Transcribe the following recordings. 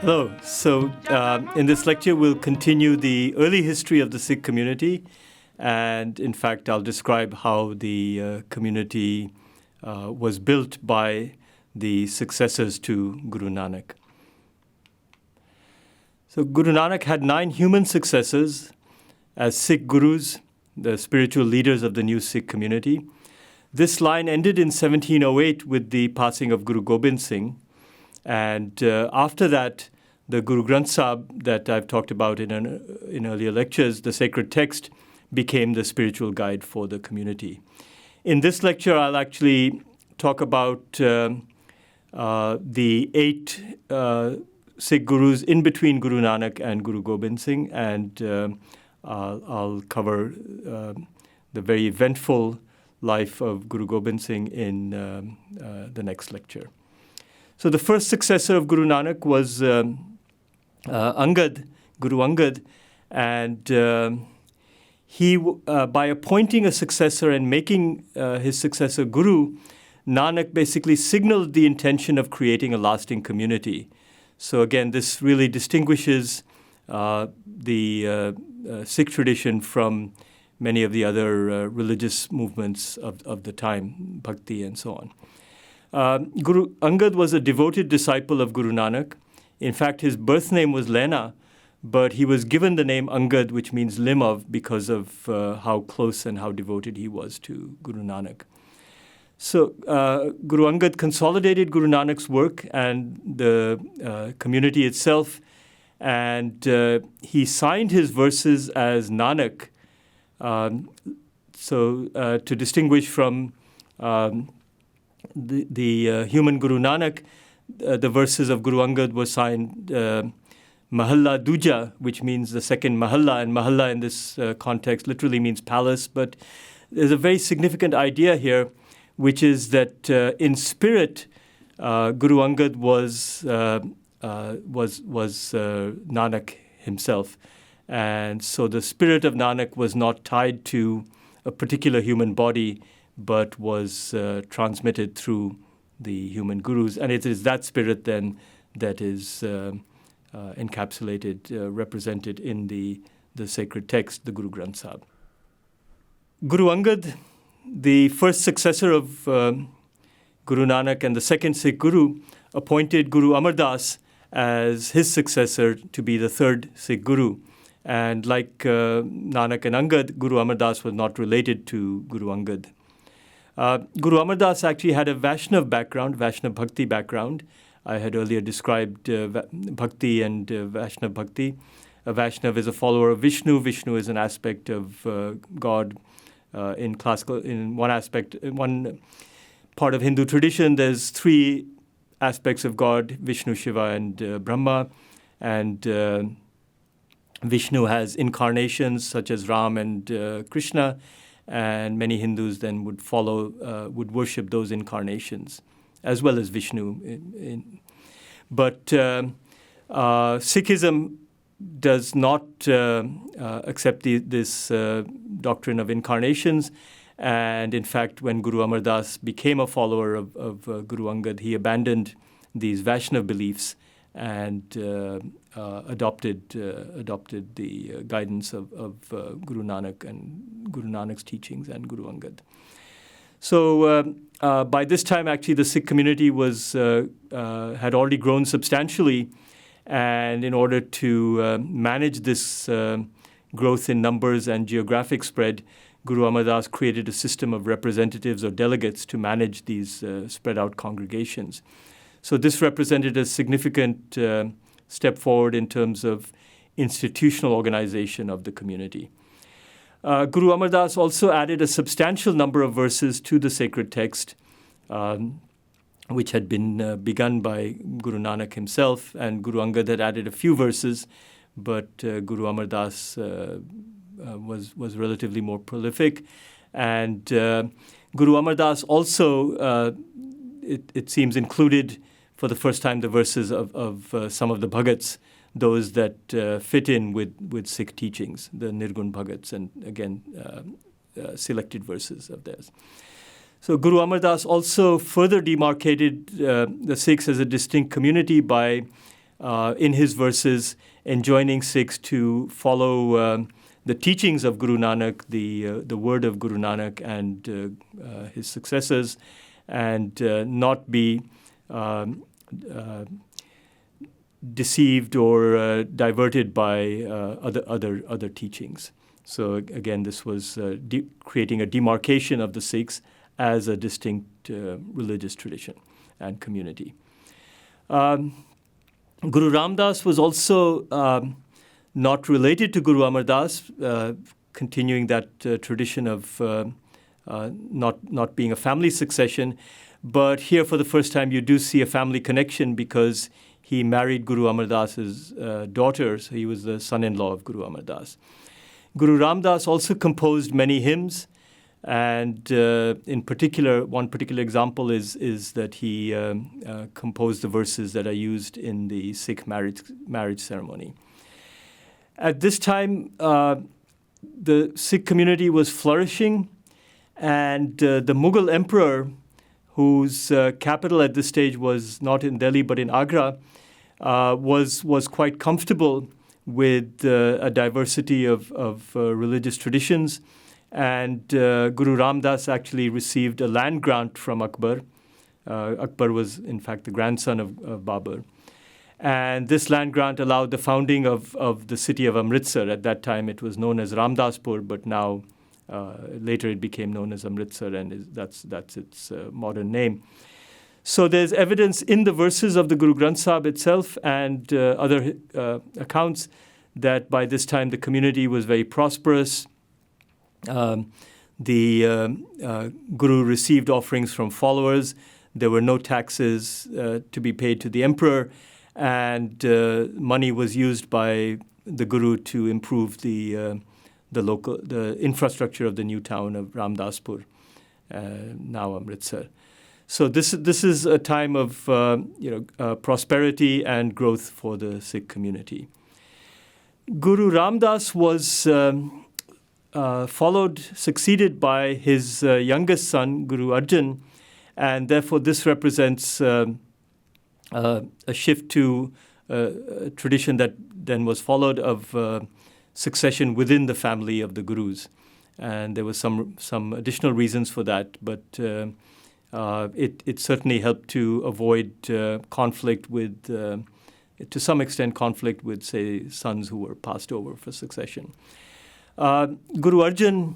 Hello. So in this lecture, we'll continue the early history of the Sikh community. And in fact, I'll describe how the community was built by the successors to Guru Nanak. So Guru Nanak had 9 human successors as Sikh Gurus, the spiritual leaders of the new Sikh community. This line ended in 1708 with the passing of Guru Gobind Singh. And after that, the Guru Granth Sahib that I've talked about in earlier lectures, the sacred text, became the spiritual guide for the community. In this lecture, I'll actually talk about the 8 Sikh Gurus in between Guru Nanak and Guru Gobind Singh, and I'll cover the very eventful life of Guru Gobind Singh in the next lecture. So the first successor of Guru Nanak was Angad, Guru Angad, and he, by appointing a successor and making his successor Guru, Nanak basically signaled the intention of creating a lasting community. So again, this really distinguishes the Sikh tradition from many of the other religious movements of the time, Bhakti and so on. Guru Angad was a devoted disciple of Guru Nanak. In fact, his birth name was Lena, but he was given the name Angad, which means limb of, because of how close and how devoted he was to Guru Nanak. So Guru Angad consolidated Guru Nanak's work and the community itself, and he signed his verses as Nanak, to distinguish from the human Guru Nanak. The verses of Guru Angad were signed Mahalla Duja, which means the second Mahalla, and Mahalla in this context literally means palace. But there's a very significant idea here, which is that in spirit, Guru Angad was Nanak himself, and so the spirit of Nanak was not tied to a particular human body, but was transmitted through the human gurus. And it is that spirit then that is encapsulated, represented in the sacred text, the Guru Granth Sahib. Guru Angad, the first successor of Guru Nanak and the second Sikh Guru, appointed Guru Amar Das as his successor to be the third Sikh Guru. And like Nanak and Angad, Guru Amar Das was not related to Guru Angad. Guru Amar Das actually had a Vaishnav background, Vaishnav Bhakti background. I had earlier described Bhakti and Vaishnav Bhakti. Vaishnav is a follower of Vishnu. Vishnu is an aspect of God in classical. In one part of Hindu tradition, there's 3 aspects of God: Vishnu, Shiva, and Brahma. And Vishnu has incarnations such as Ram and Krishna. And many Hindus then would worship those incarnations, as well as Vishnu. But Sikhism does not accept this doctrine of incarnations. And in fact, when Guru Amar Das became a follower of Guru Angad, he abandoned these Vaishnav beliefs and adopted the guidance of Guru Nanak and Guru Nanak's teachings and Guru Angad. So by this time, actually, the Sikh community had already grown substantially, and in order to manage this growth in numbers and geographic spread, Guru Amar Das created a system of representatives or delegates to manage these spread out congregations. So this represented a significant step forward in terms of institutional organization of the community. Guru Amar Das also added a substantial number of verses to the sacred text, which had been begun by Guru Nanak himself, and Guru Angad had added a few verses, but Guru Amar Das was relatively more prolific. And Guru Amar Das also, it seems, included for the first time the verses of some of the Bhagats, those that fit in with Sikh teachings, the Nirgun Bhagats. And again, selected verses of theirs. So Guru Amar Das also further demarcated the Sikhs as a distinct community by, in his verses, enjoining Sikhs to follow the teachings of Guru Nanak, the word of Guru Nanak and his successors, and not be deceived or diverted by other teachings. So again, this was creating a demarcation of the Sikhs as a distinct religious tradition and community. Guru Ram Das was also not related to Guru Amar Das, continuing that tradition of not being a family succession. But here, for the first time, you do see a family connection because he married Guru Amar Das's daughter, so he was the son-in-law of Guru Amar Das. Guru Ram Das also composed many hymns, and in particular, one particular example is that he composed the verses that are used in the Sikh marriage ceremony. At this time, the Sikh community was flourishing, and the Mughal emperor, whose capital at this stage was not in Delhi but in Agra, was quite comfortable with a diversity of religious traditions. And Guru Ram Das actually received a land grant from Akbar. Akbar was, in fact, the grandson of Babur. And this land grant allowed the founding of the city of Amritsar. At that time, it was known as Ramdaspur, but now later it became known as Amritsar, and that's its modern name. So there's evidence in the verses of the Guru Granth Sahib itself and other accounts that by this time the community was very prosperous. The Guru received offerings from followers. There were no taxes to be paid to the emperor, and money was used by the Guru to improve the infrastructure of the new town of Ramdaspur, now Amritsar. So this is a time of prosperity and growth for the Sikh community. Guru Ram Das was succeeded by his youngest son, Guru Arjan, and therefore this represents a shift to a tradition that then was followed of succession within the family of the Gurus. And there was some additional reasons for that, but it certainly helped to avoid conflict with, to some extent, conflict with, say, sons who were passed over for succession. Guru Arjan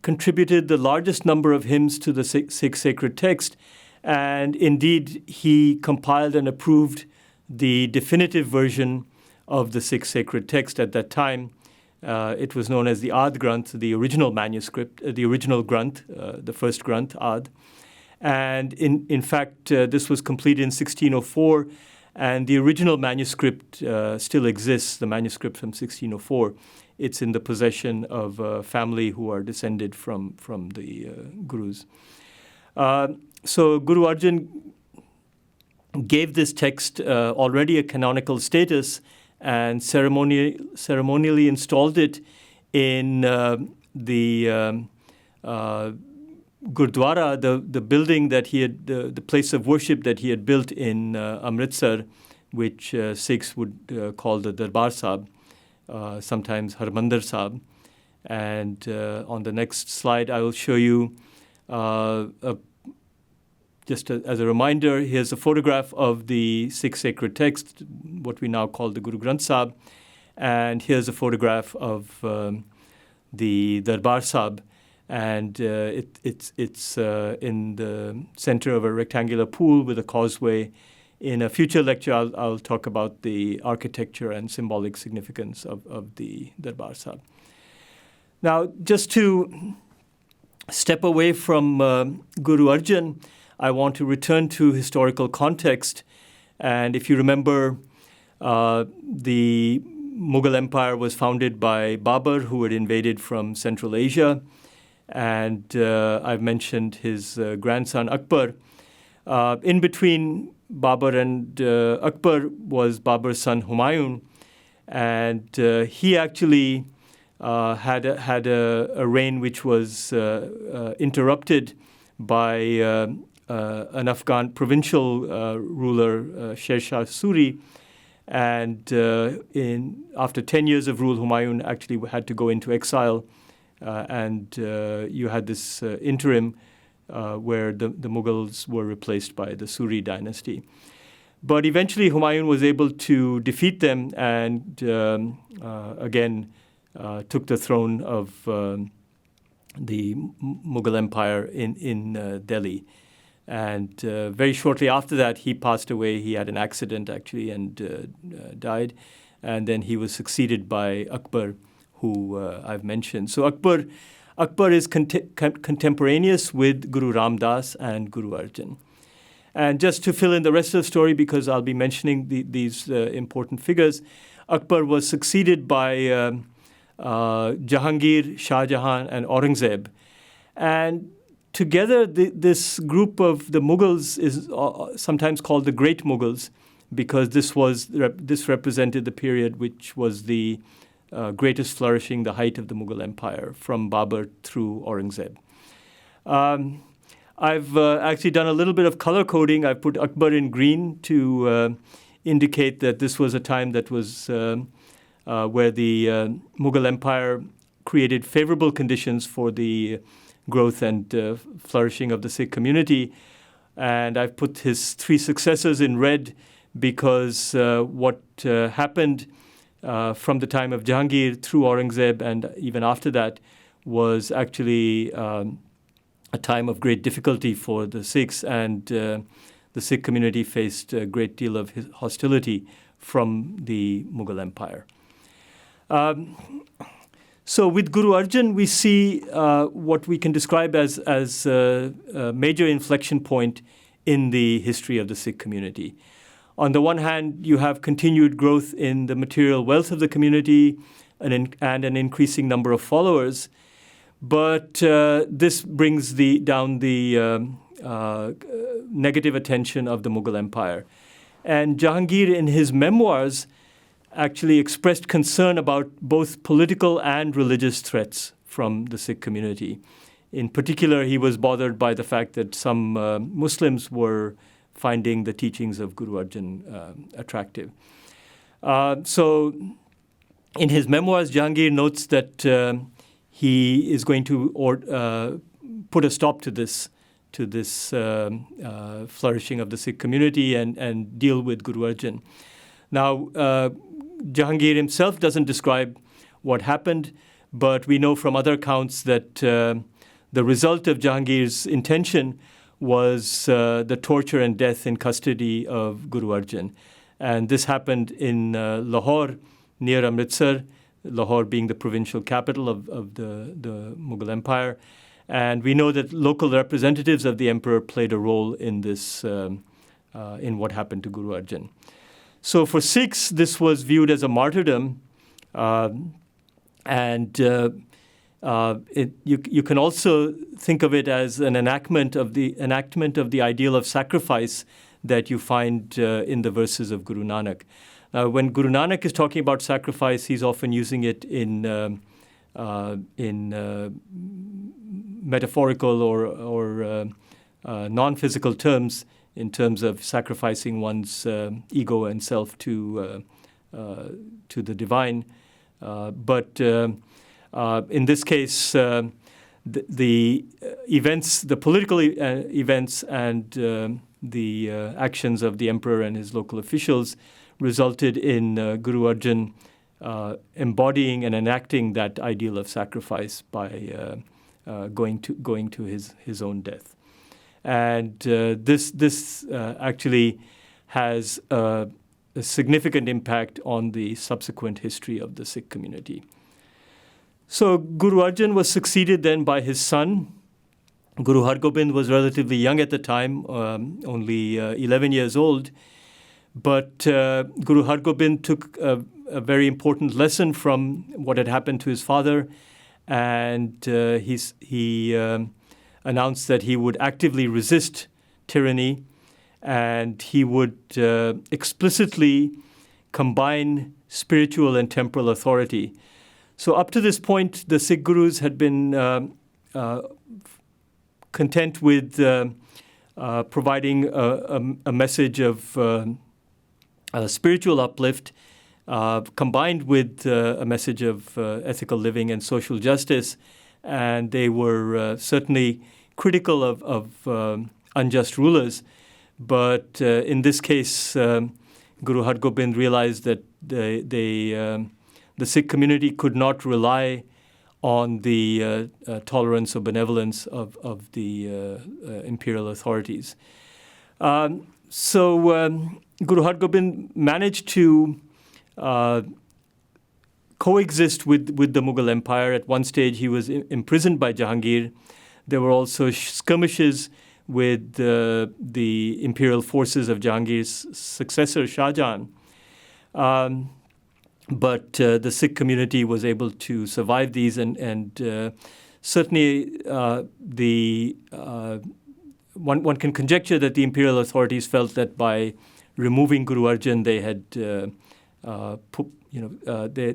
contributed the largest number of hymns to the Sikh sacred text, and indeed he compiled and approved the definitive version of the Sikh sacred text at that time. It was known as the Ad Granth, the original manuscript, the original Granth, the first Granth, Ad. And in fact, this was completed in 1604, and the original manuscript still exists, the manuscript from 1604. It's in the possession of a family who are descended from the Gurus. So Guru Arjan gave this text already a canonical status and ceremonially installed it in the Gurdwara, the building that he had, the place of worship that he had built in Amritsar, which Sikhs would call the Darbar Sahib, sometimes Harmandir Sahib. And on the next slide, I will show you, just as a reminder, here's a photograph of the Sikh sacred text, what we now call the Guru Granth Sahib. And here's a photograph of the Darbar Sahib. And it's in the center of a rectangular pool with a causeway. In a future lecture, I'll talk about the architecture and symbolic significance of the Darbar Sahib. Now, just to step away from Guru Arjan, I want to return to historical context. And if you remember, the Mughal Empire was founded by Babur, who had invaded from Central Asia. And I've mentioned his grandson Akbar. In between Babur and Akbar was Babur's son Humayun, and he actually had a reign which was interrupted by an Afghan provincial ruler, Sher Shah Suri. And after 10 years of rule, Humayun actually had to go into exile. And you had this interim where the Mughals were replaced by the Suri dynasty. But eventually Humayun was able to defeat them and again took the throne of the Mughal Empire in Delhi. And very shortly after that, he passed away. He had an accident, actually, and died. And then he was succeeded by Akbar, who I've mentioned. So Akbar is contemporaneous with Guru Ram Das and Guru Arjan. And just to fill in the rest of the story, because I'll be mentioning these important figures, Akbar was succeeded by Jahangir, Shah Jahan, and Aurangzeb. And together, this group of the Mughals is sometimes called the Great Mughals, because this represented the period which was the greatest flourishing, the height of the Mughal Empire, from Babur through Aurangzeb. I've actually done a little bit of color coding. I've put Akbar in green to indicate that this was a time that was where the Mughal Empire created favorable conditions for the growth and flourishing of the Sikh community. And I've put his three successors in red because what happened from the time of Jahangir through Aurangzeb and even after that was actually a time of great difficulty for the Sikhs, and the Sikh community faced a great deal of hostility from the Mughal Empire. So with Guru Arjan, we see what we can describe as a major inflection point in the history of the Sikh community. On the one hand, you have continued growth in the material wealth of the community and an increasing number of followers. But this brings down the negative attention of the Mughal Empire. And Jahangir, in his memoirs, actually expressed concern about both political and religious threats from the Sikh community. In particular, he was bothered by the fact that some Muslims were finding the teachings of Guru Arjan attractive. So in his memoirs, Jahangir notes that he is going to put a stop to this flourishing of the Sikh community and deal with Guru Arjan. Now, Jahangir himself doesn't describe what happened, but we know from other accounts that the result of Jahangir's intention was the torture and death in custody of Guru Arjan. And this happened in Lahore, near Amritsar, Lahore being the provincial capital of the Mughal Empire. And we know that local representatives of the emperor played a role in this, in what happened to Guru Arjan. So for Sikhs, this was viewed as a martyrdom. You can also think of it as an enactment of the ideal of sacrifice that you find in the verses of Guru Nanak. When Guru Nanak is talking about sacrifice, he's often using it in metaphorical or non-physical terms, in terms of sacrificing one's ego and self to the divine. But in this case, the events, the political events, and the actions of the emperor and his local officials resulted in Guru Arjan embodying and enacting that ideal of sacrifice by going to his own death. And this actually has a significant impact on the subsequent history of the Sikh community. So Guru Arjan was succeeded then by his son. Guru Hargobind was relatively young at the time, only 11 years old. But Guru Hargobind took a very important lesson from what had happened to his father, and he announced that he would actively resist tyranny, and he would explicitly combine spiritual and temporal authority. So up to this point, the Sikh Gurus had been content with providing a message of spiritual uplift, combined with a message of ethical living and social justice. And they were certainly critical of unjust rulers. But in this case, Guru Hargobind realized that the Sikh community could not rely on the tolerance or benevolence of the imperial authorities. So Guru Hargobind managed to coexist with the Mughal Empire. At one stage, he was imprisoned by Jahangir. There were also skirmishes with the imperial forces of Jahangir's successor, Shah Jahan. But the Sikh community was able to survive these, and certainly one can conjecture that the imperial authorities felt that by removing Guru Arjan, they had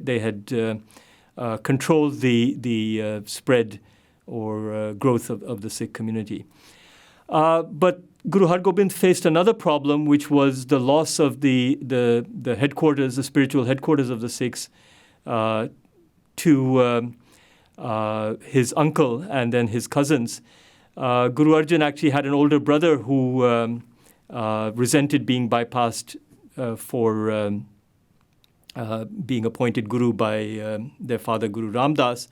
they had controlled the spread or growth of the Sikh community. But Guru Hargobind faced another problem, which was the loss of the headquarters, the spiritual headquarters of the Sikhs, to his uncle and then his cousins. Guru Arjan actually had an older brother who resented being bypassed for being appointed guru by their father, Guru Ramdas.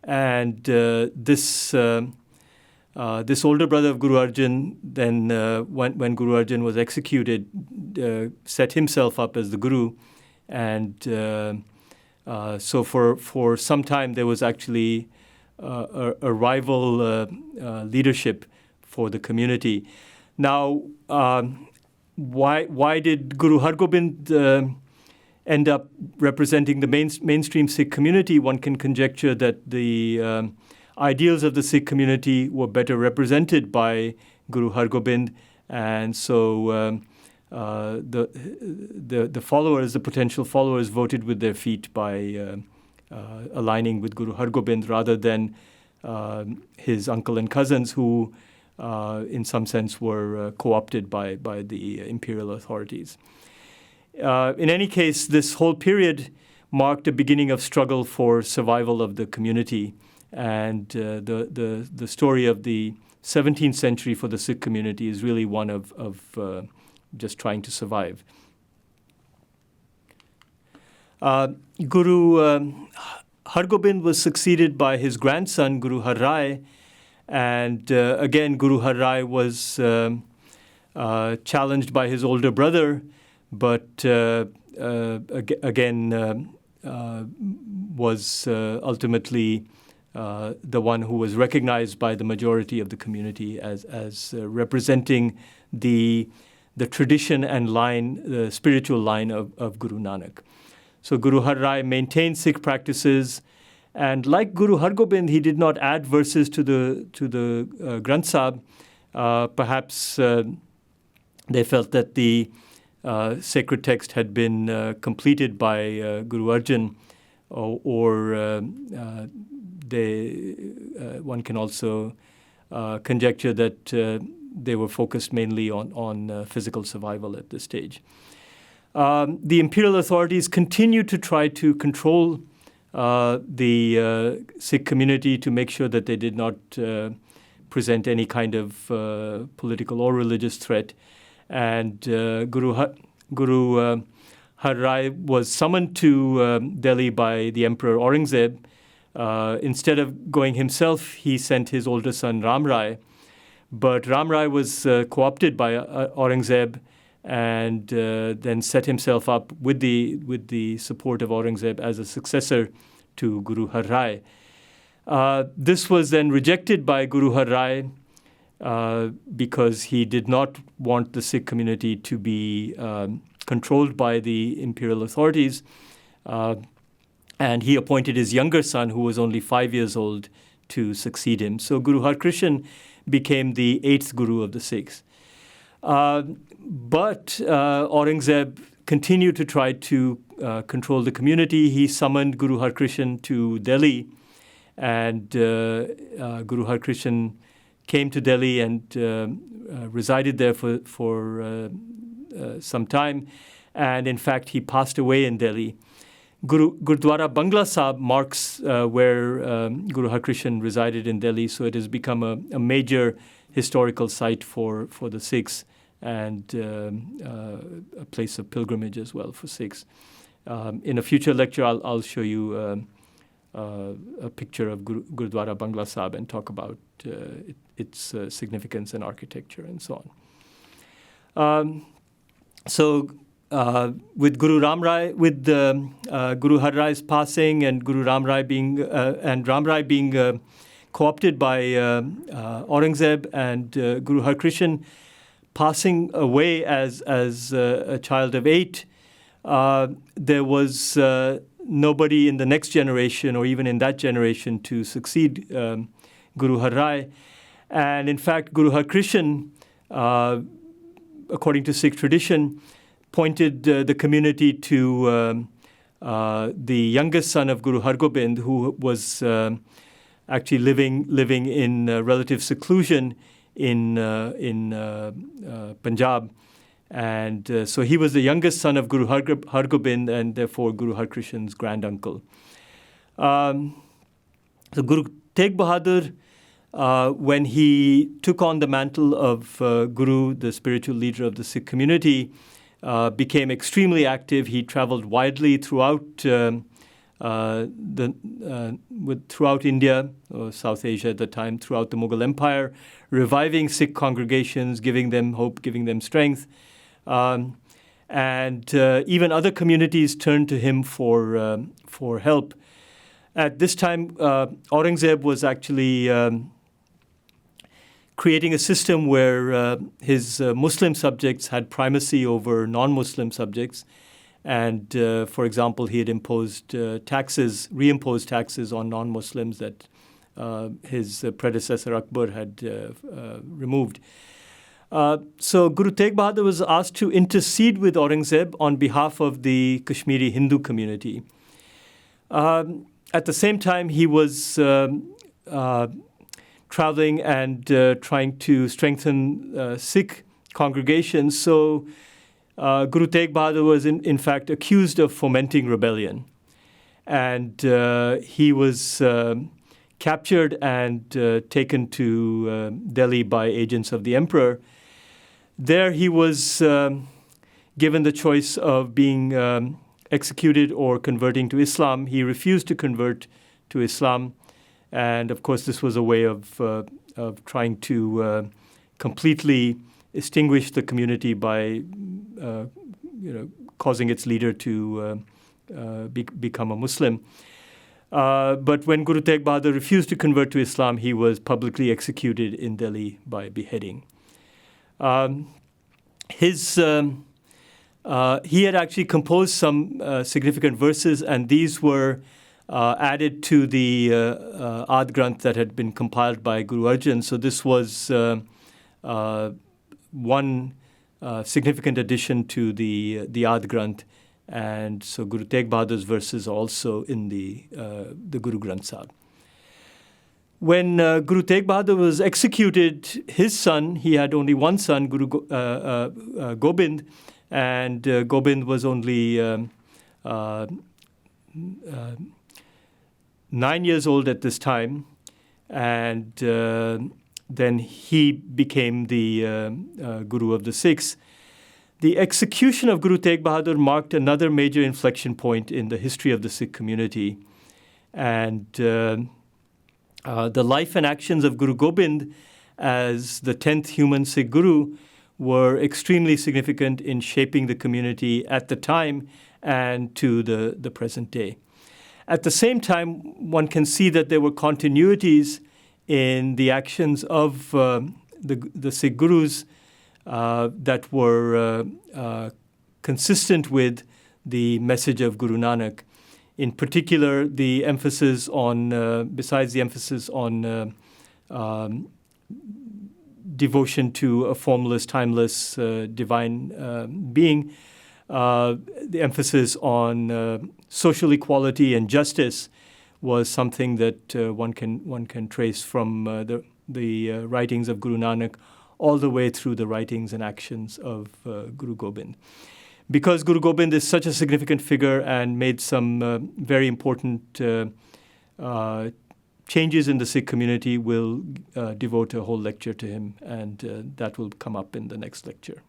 And this older brother of Guru Arjan then, when Guru Arjan was executed, set himself up as the guru. And so for some time there was actually a rival leadership for the community. Now, why did Guru Hargobind end up representing the mainstream Sikh community? One can conjecture that the ideals of the Sikh community were better represented by Guru Hargobind, and so the followers, the potential followers, voted with their feet by aligning with Guru Hargobind rather than his uncle and cousins, who in some sense were co-opted by the imperial authorities. In any case, this whole period marked a beginning of struggle for survival of the community, and the story of the 17th century for the Sikh community is really one of just trying to survive. Guru Hargobind was succeeded by his grandson, Guru Har Rai, and again, Guru Har Rai was challenged by his older brother, but again was ultimately the one who was recognized by the majority of the community as representing the tradition and line, the spiritual line of Guru Nanak. So Guru Har Rai maintained Sikh practices, and like Guru Hargobind, he did not add verses to the Granth Sahib. Perhaps they felt that the sacred text had been completed by Guru Arjan, or one can also conjecture that they were focused mainly on physical survival at this stage. The imperial authorities continued to try to control the Sikh community to make sure that they did not present any kind of political or religious threat. And Guru Har Rai was summoned to Delhi by the Emperor Aurangzeb. Instead of going himself, he sent his older son Ram Rai. But Ram Rai was co-opted by Aurangzeb, and then set himself up with the support of Aurangzeb as a successor to Guru Har Rai. This was then rejected by Guru Har Rai because he did not want the Sikh community to be controlled by the imperial authorities. And he appointed his younger son, who was only 5 years old, to succeed him. So Guru Har Krishan became the 8th Guru of the Sikhs. But Aurangzeb continued to try to control the community, he summoned Guru Harkrishan to Delhi, and Guru Harkrishan came to Delhi and resided there for some time, and in fact he passed away in Delhi. Gurdwara Bangla Sahib marks where Guru Harkrishan resided in Delhi, so it has become a major historical site for the Sikhs, and a place of pilgrimage as well for Sikhs. In a future lecture, I'll show you a picture of Gurdwara Bangla Sahib and talk about its significance and architecture and so on. With Guru Ram Rai, with Guru Har Rai's passing and Guru Ram Rai being co-opted by Aurangzeb, and Guru Harkrishan passing away as a child of 8, there was nobody in the next generation or even in that generation to succeed Guru Har Rai. And in fact, Guru Harkrishan, according to Sikh tradition, pointed the community to the youngest son of Guru Hargobind, who was actually living in relative seclusion in Punjab. And so he was the youngest son of Guru Hargobind, and therefore Guru Harkrishan's granduncle. So Guru Tegh Bahadur, when he took on the mantle of Guru, the spiritual leader of the Sikh community, became extremely active. He traveled widely throughout throughout India, or South Asia at the time, throughout the Mughal Empire, reviving Sikh congregations, giving them hope, giving them strength. And even other communities turned to him for help. At this time, Aurangzeb was actually creating a system where his Muslim subjects had primacy over non-Muslim subjects. And, for example, he had reimposed taxes on non-Muslims that his predecessor Akbar had removed. So Guru Tegh Bahadur was asked to intercede with Aurangzeb on behalf of the Kashmiri Hindu community. At the same time, he was traveling and trying to strengthen Sikh congregations. So Guru Tegh Bahadur was in fact accused of fomenting rebellion. And he was captured and taken to Delhi by agents of the emperor. There he was given the choice of being executed or converting to Islam. He refused to convert to Islam. And of course, this was a way of trying to completely extinguish the community by causing its leader to become a Muslim. But when Guru Tegh Bahadur refused to convert to Islam, he was publicly executed in Delhi by beheading. He had actually composed some significant verses, and these were added to the Ad Granth that had been compiled by Guru Arjan. So this was one significant addition to the Ad Granth. And so Guru Tegh Bahadur's verses are also in the Guru Granth Sahib. When Guru Tegh Bahadur was executed, his son, he had only one son, Guru Gobind, and Gobind was only 9 years old at this time, and then he became the Guru of the Sikhs. The execution of Guru Tegh Bahadur marked another major inflection point in the history of the Sikh community. And the life and actions of Guru Gobind as the 10th human Sikh Guru were extremely significant in shaping the community at the time and to the present day. At the same time, one can see that there were continuities in the actions of the Sikh Gurus that were consistent with the message of Guru Nanak. In particular, the emphasis on, besides the emphasis on devotion to a formless, timeless, divine being, the emphasis on social equality and justice was something that one can trace from the writings of Guru Nanak all the way through the writings and actions of Guru Gobind. Because Guru Gobind is such a significant figure and made some very important changes in the Sikh community, we'll devote a whole lecture to him, and that will come up in the next lecture.